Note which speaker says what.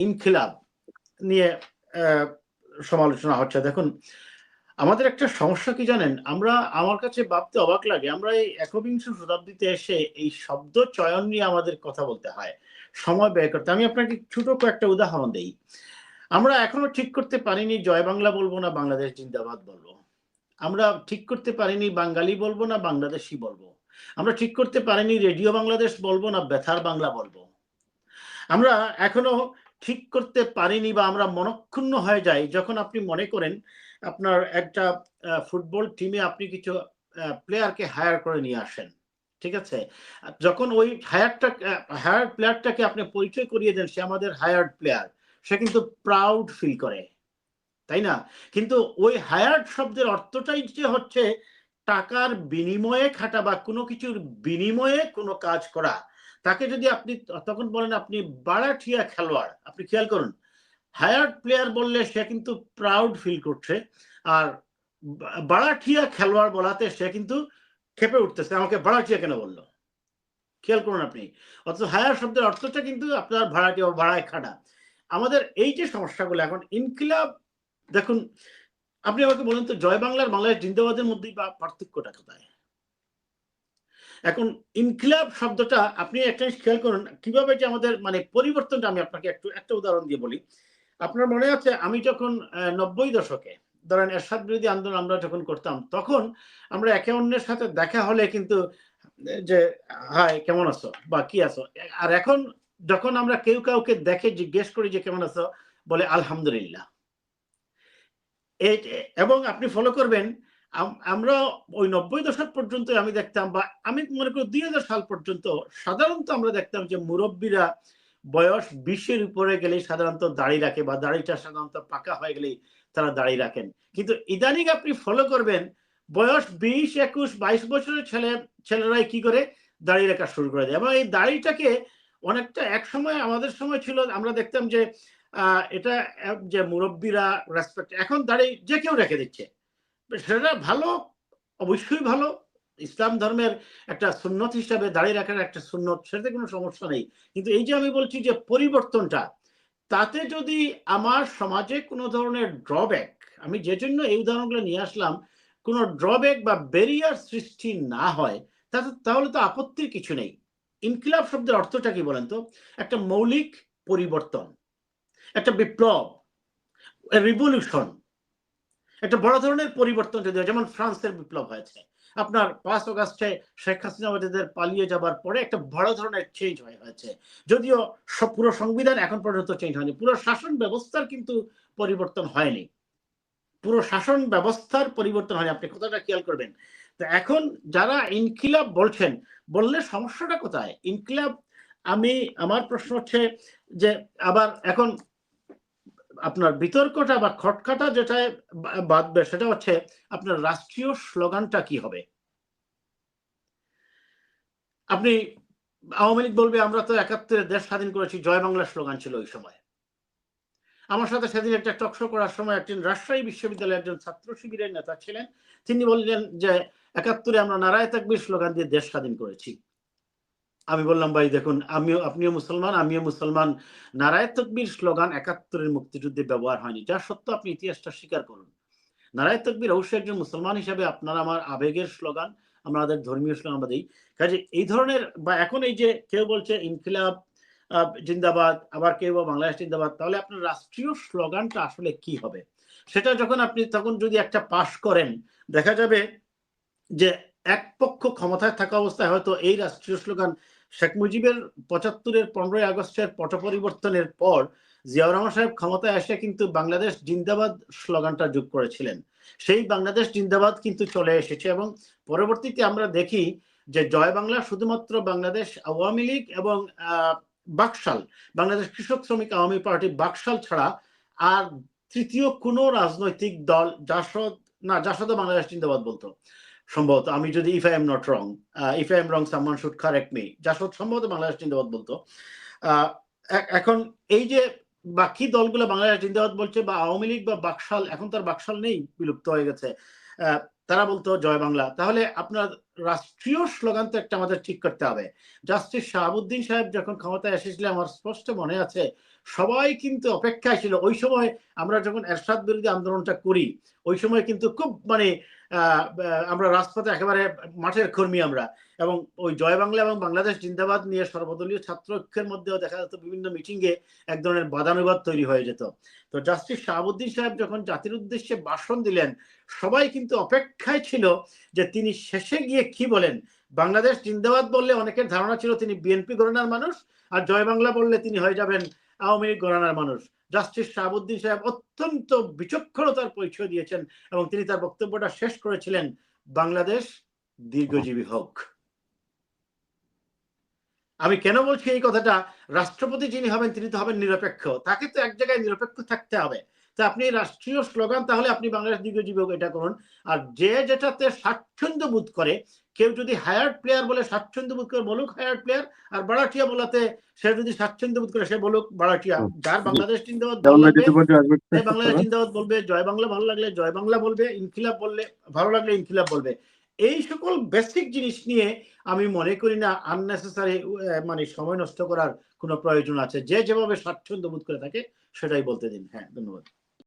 Speaker 1: ইনকিলাব নিয়ে সমালোচনা হচ্ছে। দেখুন, আমাদের একটা সমস্যা কি জানেন? আমার কাছে ভাবতে অবাক লাগে। আমরা এই একবিংশ শতাব্দীতে এসে এই শব্দ চয়ন নিয়ে আমাদের কথা বলতে হয়। সময় ব্যয় করতে। আমি আপনাকে ছোট কয়েকটা উদাহরণ দেই। আমরা এখনো ঠিক করতে পারিনি জয় বাংলা বলবো না বাংলাদেশ জিন্দাবাদ বলবো। আমরা ঠিক করতে পারিনি বাঙালি বলবো না বাংলাদেশী বলবো। আমরা ঠিক করতে পারিনি রেডিও বাংলাদেশ বলবো না বেতার বাংলা বলবো। আমরা এখনো ঠিক করতে পারিনি বা আমরা মনক্ষুণ্ণ হয়ে যাই যখন আপনি মনে করেন আপনার একটা ফুটবল টিমে আপনি কিছু প্লেয়ারকে হায়ার করে নিয়ে আসেন। ঠিক আছে? যখন ওই হায়ার প্লেয়ারটাকে আপনি পরিচয় করিয়ে দেন সে আমাদের হায়ার্ড প্লেয়ার, সে কিন্তু প্রাউড ফিল করে। তাই না? কিন্তু ওই হায়ার্ড শব্দের অর্থটাই যে হচ্ছে টাকার বিনিময়ে খাটা বা কোনো কিছুর বিনিময়ে কোনো কাজ করা। তাকে যদি আপনি তখন বলেন আপনি বাড়াঠিয়া খেলোয়াড়। আপনি খেয়াল করুন। হায়ার্ড প্লেয়ার বললে সে কিন্তু প্রাউড ফিল করছে। আর বাড়াঠিয়া খেলোয়াড় বলাতে সে কিন্তু ক্ষেপে উঠতেছে। আমাকে বাড়াঠিয়া কেন বলল? খেয়াল করুন আপনি। অথচ হায়ার শব্দের অর্থটা কিন্তু আপনার ভাড়াটিয়া বা ভাড়ায় খাটা। আমাদের এই যে সমস্যাগুলো এখন ইনকিলাব দেখুন, আপনি আমাকে বলেন তো জয় বাংলার বাংলাদেশ জিন্দাবাদের মধ্যেই বা পার্থক্যটা কোথায়? এখন ইনকিলাব শব্দটা আপনি একটা জিনিস খেয়াল করুন কিভাবে যে আমাদের মানে পরিবর্তনটা আমি আপনাকে একটা উদাহরণ দিয়ে বলি। আপনার মনে আছে আমি যখন ৯০ দশকে ধরেন এরশাদ বিরোধী আন্দোলন আমরা যখন করতাম তখন আমরা একে অন্যের সাথে দেখা হলে কিন্তু যে হাই কেমন আছো বা কি আছো? আর এখন যখন আমরা কেউ কাউকে দেখে জিজ্ঞেস করি যে কেমন আছো? বলে আলহামদুলিল্লাহ। এবং আপনি ফলো করবেন আমরা ওই ৯০ দশক পর্যন্ত আমি দেখতাম বা আমি মনে করি ২০০০ সাল পর্যন্ত সাধারণত আমরা দেখতাম যে মুরব্বীরা বয়স ২০ এর উপরে গেলেই সাধারণত দাড়ি রাখে বা দাড়িটা সাধারণত পাকা হয়ে গেলেই তারা দাড়ি রাখেন। কিন্তু ইদানিং আপনি ফলো করবেন বয়স ২০, ২১, ২২ বছরের ছেলেরাই কি করে দাড়ি রাখা শুরু করে দেয়। এবং এই দাড়িটাকে অনেকটা একসময় আমাদের সময় ছিল আমরা দেখতাম যে এটা যে মুরব্বীরা রেসপেক্ট এখন দাঁড়িয়ে যে কেউ রেখে দিচ্ছে সেটা ভালো, অবশ্যই ভালো। ইসলাম ধর্মের একটা সুন্নত হিসাবে দাঁড়িয়ে রাখার একটা সুন্নত, সেটাতে কোনো সমস্যা নেই। কিন্তু এই যে আমি বলছি যে পরিবর্তনটা, তাতে যদি আমার সমাজে কোনো ধরনের ড্রব্যাক, আমি যে জন্য এই উদাহরণগুলো নিয়ে আসলাম, কোনো ড্রব্যাক বা ব্যারিয়ার সৃষ্টি না হয় তাহলে তো আপত্তির কিছু নেই। ইনকিলাব শব্দের অর্থটা কি বলেন তো? একটা মৌলিক পরিবর্তন, একটা বিপ্লব, রিভলিউশন, একটা বড় ধরনের পরিবর্তন যদি হয়, যেমন ফ্রান্সের বিপ্লব হয়েছে। আপনার ৫ অগাস্টে শেখ হাসিনা ওদের পালিয়ে যাবার পরে একটা বড় ধরনের চেঞ্জ হয়েছে। যদিও পুরো সংবিধান এখন পর্যন্ত চেঞ্জ হয়নি। পুরো শাসন ব্যবস্থার কিন্তু পরিবর্তন হয়নি। পুরো শাসন ব্যবস্থার পরিবর্তন হয়নি। আপনি কথাটা খেয়াল করবেন। তো এখন যারা ইনকিলাব বলছেন, বললে সমস্যাটা কোথায়? ইনকিলাব আমার প্রশ্ন হচ্ছে যে আবার এখন আপনার বিতর্কটা বা খটকাটা যেটায় বাঁধবে সেটা হচ্ছে আপনার রাষ্ট্রীয় স্লোগানটা কি হবে? আপনি আওয়ামী লীগ বলবে আমরা তো ৭১ দেশ স্বাধীন করেছি, জয় বাংলা স্লোগান ছিল ওই সময়। আমার সাথে সেদিন একটা টক শো করার সময় একজন রাজশাহী বিশ্ববিদ্যালয়ের একজন ছাত্র শিবিরের নেতা ছিলেন। তিনি বললেন যে ৭১ আমরা নারায়ে তাকবীর স্লোগান দিয়ে দেশ স্বাধীন করেছি। আমি বললাম ভাই দেখুন আপনিও মুসলমান, আমিও মুসলমান। নারায়ে তাকবীর স্লোগান ৭১ এর মুক্তিযুদ্ধে ব্যবহার হয়নি। যা সত্য আপনি ইতিহাসটা স্বীকার করুন। নারায়ে তাকবীর অবশ্যই একজন মুসলমান হিসাবে আপনার আমার আবেগের স্লোগান, আমাদের ধর্মীয় স্লোগান আমরা দেই। কাজে এই ধরনের বা এখন এই যে কেউ বলছে ইনকিলাব জিন্দাবাদ, আবার কেউ বা বাংলাদেশ জিন্দাবাদ, তাহলে আপনার রাষ্ট্রীয় স্লোগানটা আসলে কি হবে? সেটা যখন আপনি তখন যদি একটা পাস করেন, দেখা যাবে যে এক পক্ষ ক্ষমতায় থাকা অবস্থায় হয়তো এই রাষ্ট্রীয় স্লোগান শেখ মুজিবের ৭৫ এর ১৫ই আগস্টের পট পরিবর্তনের পর জিয়াউর রহমান সাহেব ক্ষমতায় এসে কিন্তু বাংলাদেশ জিন্দাবাদ স্লোগানটা যোগ করেছিলেন। সেই বাংলাদেশ জিন্দাবাদ কিন্তু চলে এসেছে এবং পরবর্তীতে আমরা দেখি যে জয় বাংলা শুধুমাত্র বাংলাদেশ আওয়ামী লীগ এবং বাকশাল, বাংলাদেশ কৃষক শ্রমিক আওয়ামী পার্টি বাকশাল ছাড়া আর তৃতীয় কোনো রাজনৈতিক দল জাসদ বাংলাদেশ জিন্দাবাদ বলতো সম্ভবত। আমি যদি if I am not wrong, if I am wrong someone should correct me, JASAD সম্ভবত বাংলাদেশ জিন্দাবাদ বলতো। এখন এই যে বাকি দলগুলো বাংলাদেশ জিন্দাবাদ বলছে বা আওয়ামী লীগ বা বাকশাল, এখন তার বাকশাল নেই, বিলুপ্ত হয়ে গেছে, তারা বলতো জয় বাংলা। তাহলে আপনার রাষ্ট্রীয় স্লোগান তো একটা আমাদের ঠিক করতে হবে। জাস্টিস শাহাবুদ্দিন সাহেব যখন ক্ষমতায় এসেছিলেন আমার স্পষ্ট মনে আছে সবাই কিন্তু অপেক্ষায় ছিল। ওই সময় আমরা যখন এরশাদ বিরোধী আন্দোলনটা করি, ওই সময় কিন্তু খুব মানে আমরা রাজপথে একেবারে মাঠের কর্মী আমরা, এবং ওই জয় বাংলা এবং বাংলাদেশ জিন্দাবাদ নিয়ে সর্বদলীয় ছাত্র ঐক্যের মধ্যেও দেখা যেত বিভিন্ন মিটিংয়ে এক ধরনের বাদানুবাদ তৈরি হয়ে যেত। তো জাস্টিস শাহাবুদ্দিন সাহেব যখন জাতির উদ্দেশ্যে ভাষণ দিলেন, সবাই কিন্তু অপেক্ষায় ছিল যে তিনি শেষে গিয়ে কি বলেন। বাংলাদেশ জিন্দাবাদ বললে অনেকের ধারণা ছিল তিনি বিএনপি ঘরানার মানুষ, আর জয় বাংলা বললে তিনি হয়ে যাবেন আওয়ামী লীগ ঘরানার মানুষ। জাস্টিস শাহাবুদ্দিন সাহেব অত্যন্ত বিচক্ষণতার পরিচয় দিয়েছেন এবং তিনি তার বক্তব্যটা শেষ করেছিলেন, বাংলাদেশ দীর্ঘজীবী হোক। আমি কেন বলছি এই কথাটা, রাষ্ট্রপতি যিনি হবেন তিনি তো হবেন নিরপেক্ষ, তাকে তো এক জায়গায় নিরপেক্ষ থাকতে হবে। তা আপনি রাষ্ট্রীয় স্লোগান তাহলে আপনি বাংলাদেশ দীর্ঘজীবী হোক এটা করুন, আর যে যেটাতে স্বাচ্ছন্দ্য বোধ করে, কেউ যদি হায়ার্ড প্লেয়ার বলে স্বাচ্ছন্দ্য বোধ করে বলুক হায়ার্ড প্লেয়ার, আর বাড়াটিয়া বলাতে সে যদি স্বাচ্ছন্দ্য বোধ করে সে বলুক বাড়াটিয়া। যার বাংলাদেশ জিন্দাবাদ ভালো লাগবে সে বাংলাদেশ জিন্দাবাদ বলবে, জয় বাংলা ভালো লাগলে জয় বাংলা বলবে, ইনকিলাব বললে ভালো লাগলে ইনকিলাব বলবে। এই সকল বেসিক জিনিস নিয়ে আমি মনে করি না আননেসেসারি মানে সময় নষ্ট করার কোনো প্রয়োজন আছে। যে যেভাবে স্বাচ্ছন্দ্য বোধ করে থাকে সেটাই বলতে দিন। হ্যাঁ, ধন্যবাদ।